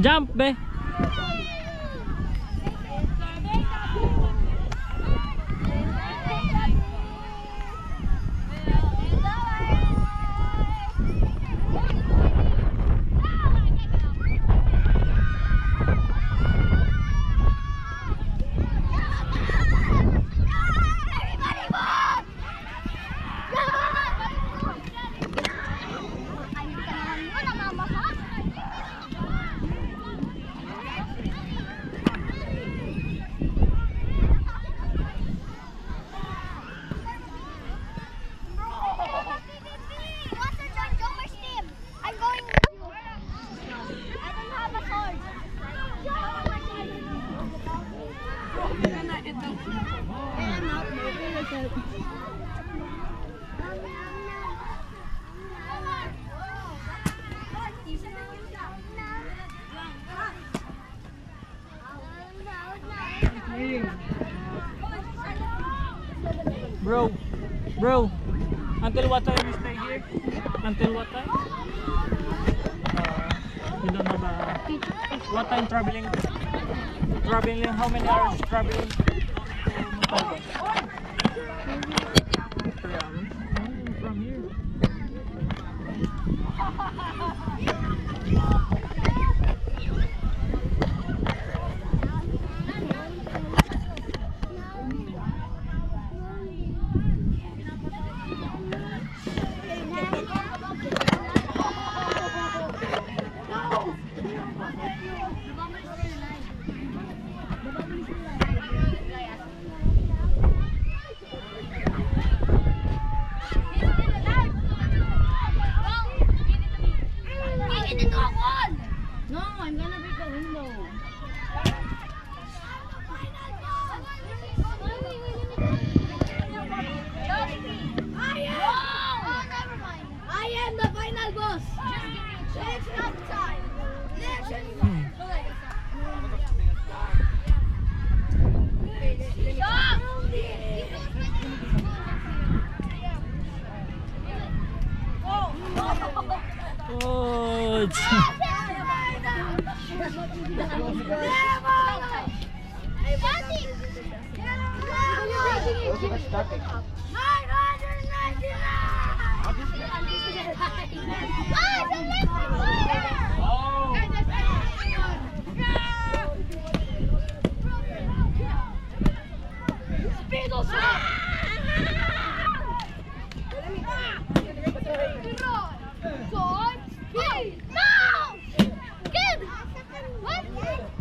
Jump, be. Bro, until what time you stay here? Until what time? You don't have what time traveling? Traveling, how many hours traveling? 3 hours. From here.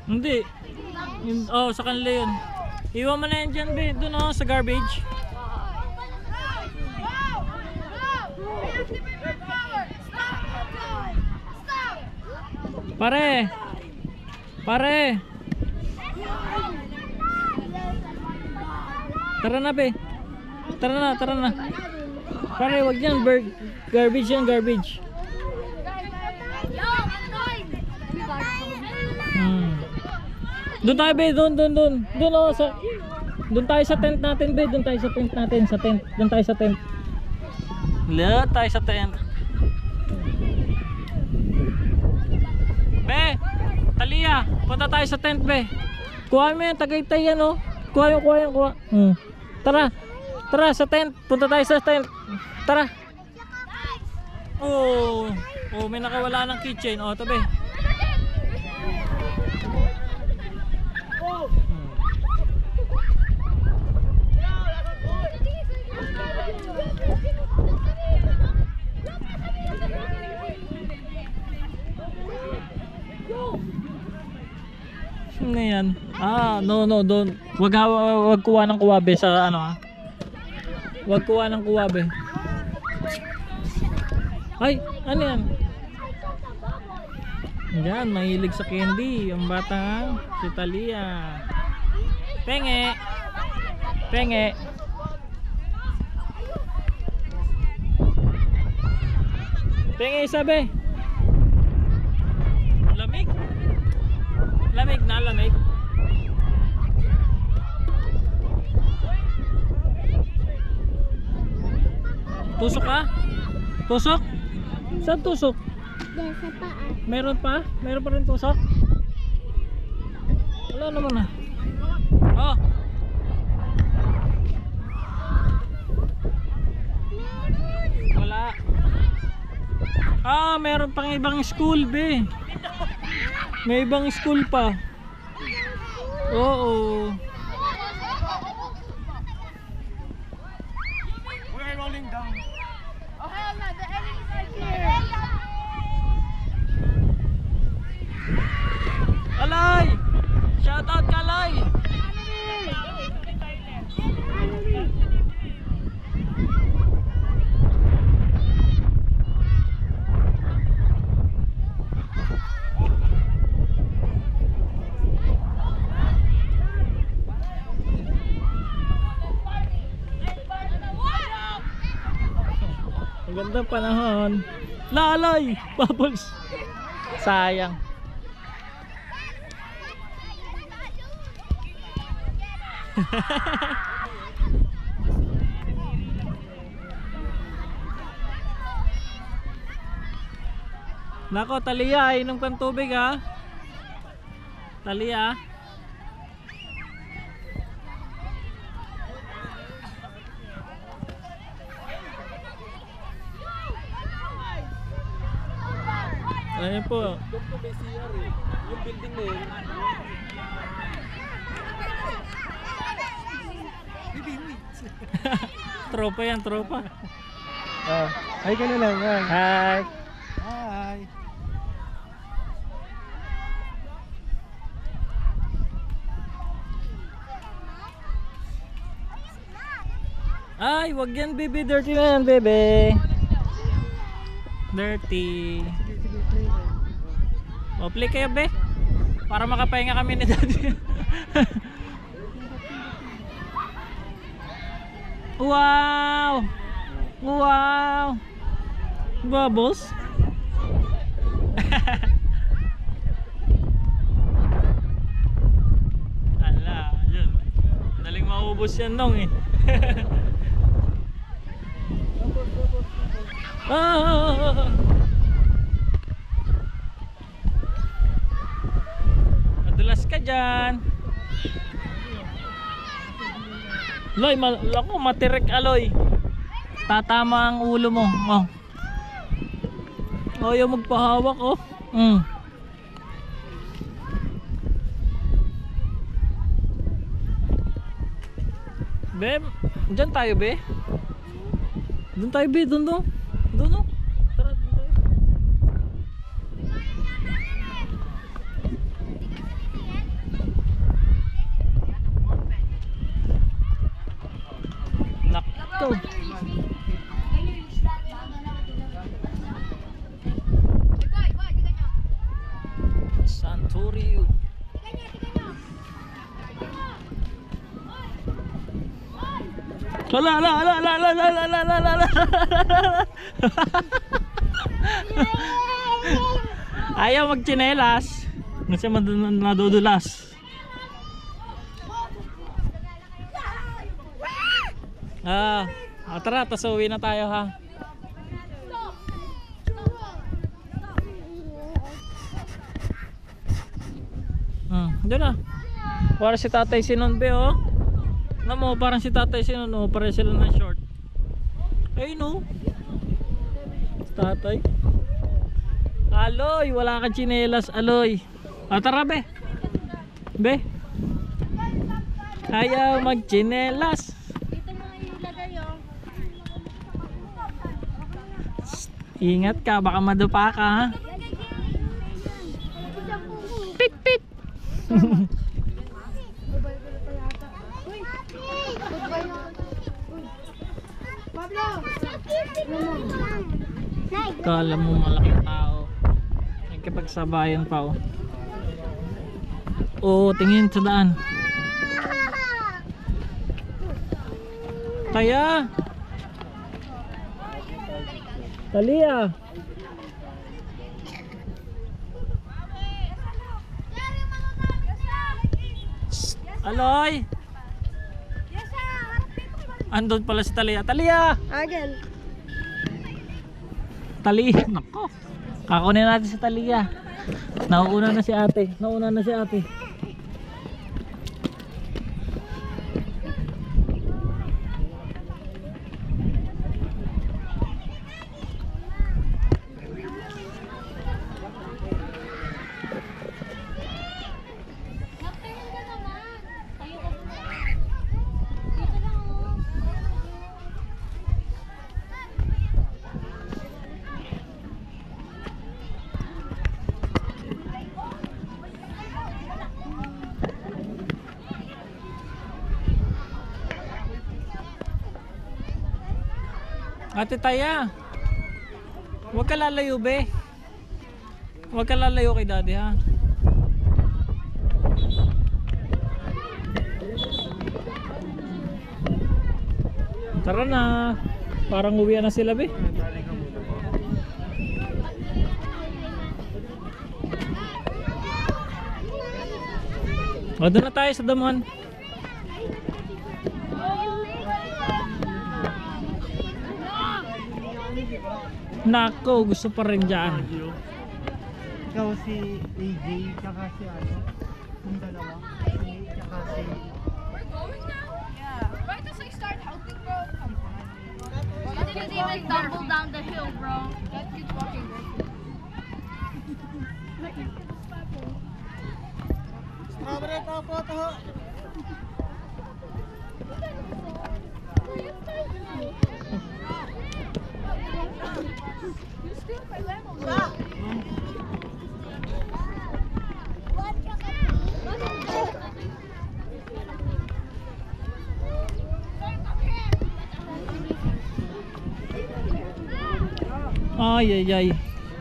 Hindi. Oh, sa kanila yun. Iwan mo na yan dyan, be. Doon oh, sa garbage. Pare. Pare. Tara na, be. Tara na, tara na. Pare, wag yan. Garbage yan, garbage. Doon tayo, be. Doon. Doon oh, sa... Doon tayo sa tent natin, be. Doon tayo sa tent natin. Sa tent. Doon tayo sa tent. Doon tayo sa tent. Be, Talia, punta tayo sa tent, be. Kuha mo yan, Tagaytay yan, oh. Kuha. Tara, sa tent. Punta tayo sa tent. Tara. Oh, may nakawala ng keychain. Oh, tabi. Ano yan? No, don't. Wag kuha ng kuwabe sa ano ha. Wag kuha ng kuwabe. Ay, ano yan? Yan, mahilig sa candy. Yung bata, si Talia. Penge. Penge isabe. Lamig na, lamig. Tusok ka? Tusok? Saan tusok? Sa paa. Meron pa? Meron pa rin tusok? Wala naman ah. Oh. Wala. Ah, meron pang ibang school, be. May ibang school pa. Oo. We're rolling down. Oh hell no, the enemies are here. Alay! Shout out ka, Alay! Ang gandang panahon. Lalay! Bubbles! Sayang. Nako, Talia, inom kang tubig ha. Talia. Ayan po. Doon po may CR eh. Yung building na yun. Tropa yan, tropa. Hi ka na lang. Hi. Hi. Ay, wag yan, baby. Dirty na yan, baby. Dirty. O, play kayo, be. Para makapahinga kami ni daddy. Wow! Wow! Bubbles? Ala, yun. Daling maubos yan nung eh. Ah! Madulas ka dyan. Loy, ako matirik aloy. Tatama ang ulo mo. Oh. Ayaw magpahawak oh. Be, dyan tayo be. Doon tayo be, doon doon. Doon oh. Tara, doon tayo. Nakto. Santurio. Ala. Ayaw magtsinelas. Kasi madudulas. Tara, tas uwi na tayo ha. Doon na. Para si Tatay Sinonbe oh. Alam mo, parang si Tatay Sinon oh, parang sila ng short. Ay no. Si Tatay. Aloy, wala kang tsinelas, Aloy. Tara be. Be. Ayaw magtsinelas. Dito mga ilagay oh. Ingat ka, baka madupa ka ha. Pit pit. Kala mo malaking tao. Nagkipagsabayan pa oh. Oo, tingin sa daan. Kaya Talia. Aloy. Andun pala si Talia. Talia! Again. Talia. Nako. Kakunin natin si Talia. Nauna na si ate. Ate Taya. Huwag ka lalayo, be. Huwag ka lalayo kay daddy, ha. Tara na. Parang uwian na sila, be. O, doon na tayo sa damuhan. Nako, gusto pa rin dyan. Ikaw si AJ, tsaka si ano, yung dalawa. Si, tsaka si... Right as I start helping, bro. You didn't even tumble down the hill, bro. Let's keep walking. Strawberry topo to. You steal my lemon. Ay, ay, ay.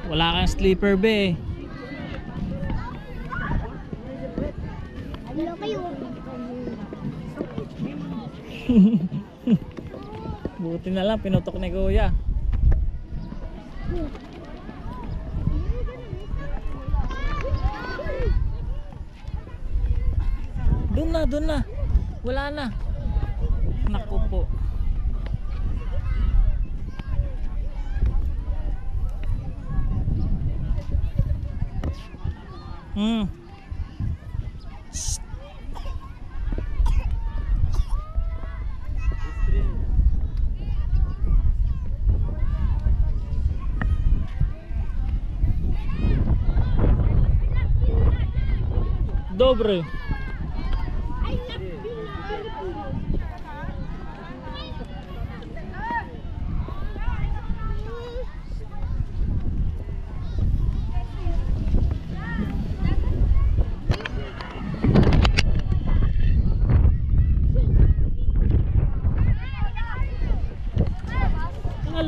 Wala kang sleeper, be. Hello kayo. Buti na lang, pinutok ni Kuya. Doon na. Wala na. Naku po. Shh. Dobre.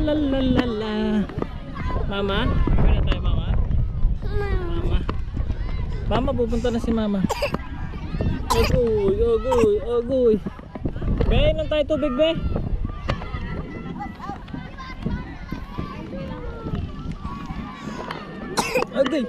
Lalalala. Mama? Kaya tayo, mama? Mama, pupunta na si mama. Agoy. Be, inom tayo tubig, be. Agay.